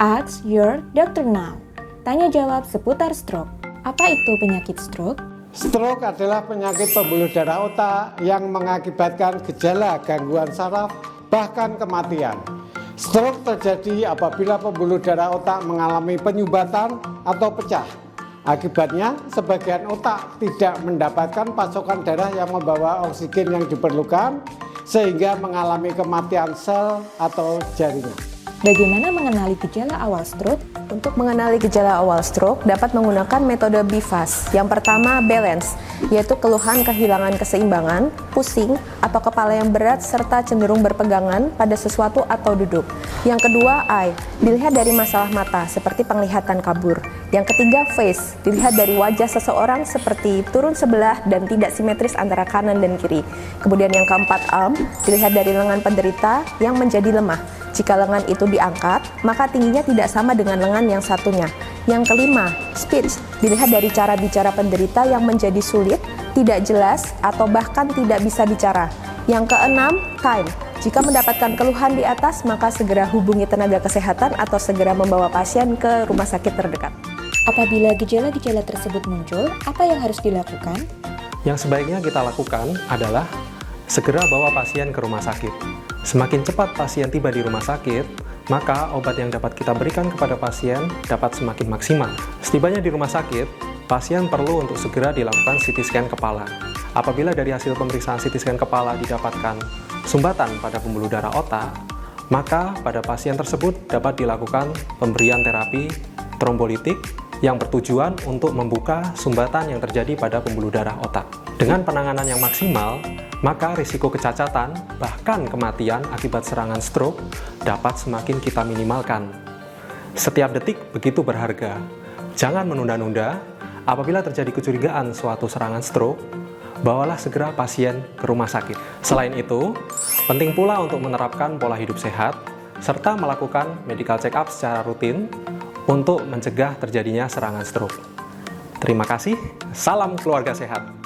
Ask your doctor now. Tanya jawab seputar stroke. Apa itu penyakit stroke? Stroke adalah penyakit pembuluh darah otak yang mengakibatkan gejala gangguan saraf, bahkan kematian. Stroke terjadi apabila pembuluh darah otak mengalami penyumbatan atau pecah. Akibatnya, sebagian otak tidak mendapatkan pasokan darah yang membawa oksigen yang diperlukan, sehingga mengalami kematian sel atau jaringan. Bagaimana mengenali gejala awal stroke? Untuk mengenali gejala awal stroke dapat menggunakan metode BIFAS. Yang pertama, balance, yaitu keluhan kehilangan keseimbangan, pusing, atau kepala yang berat serta cenderung berpegangan pada sesuatu atau duduk. Yang kedua, eye, dilihat dari masalah mata seperti penglihatan kabur. Yang ketiga, face, dilihat dari wajah seseorang seperti turun sebelah dan tidak simetris antara kanan dan kiri. Kemudian yang keempat, arm, dilihat dari lengan penderita yang menjadi lemah. Jika lengan itu diangkat, maka tingginya tidak sama dengan lengan yang satunya. Yang kelima, speech, dilihat dari cara bicara penderita yang menjadi sulit, tidak jelas, atau bahkan tidak bisa bicara. Yang keenam, time, jika mendapatkan keluhan di atas, maka segera hubungi tenaga kesehatan atau segera membawa pasien ke rumah sakit terdekat. Apabila gejala-gejala tersebut muncul, apa yang harus dilakukan? Yang sebaiknya kita lakukan adalah segera bawa pasien ke rumah sakit. Semakin cepat pasien tiba di rumah sakit, maka obat yang dapat kita berikan kepada pasien dapat semakin maksimal. Setibanya di rumah sakit, pasien perlu untuk segera dilakukan CT scan kepala. Apabila dari hasil pemeriksaan CT scan kepala didapatkan sumbatan pada pembuluh darah otak, maka pada pasien tersebut dapat dilakukan pemberian terapi trombolitik yang bertujuan untuk membuka sumbatan yang terjadi pada pembuluh darah otak. Dengan penanganan yang maksimal, maka risiko kecacatan, bahkan kematian akibat serangan stroke dapat semakin kita minimalkan. Setiap detik begitu berharga. Jangan menunda-nunda. Apabila terjadi kecurigaan suatu serangan stroke, bawalah segera pasien ke rumah sakit. Selain itu, penting pula untuk menerapkan pola hidup sehat, serta melakukan medical check-up secara rutin untuk mencegah terjadinya serangan stroke. Terima kasih, salam keluarga sehat.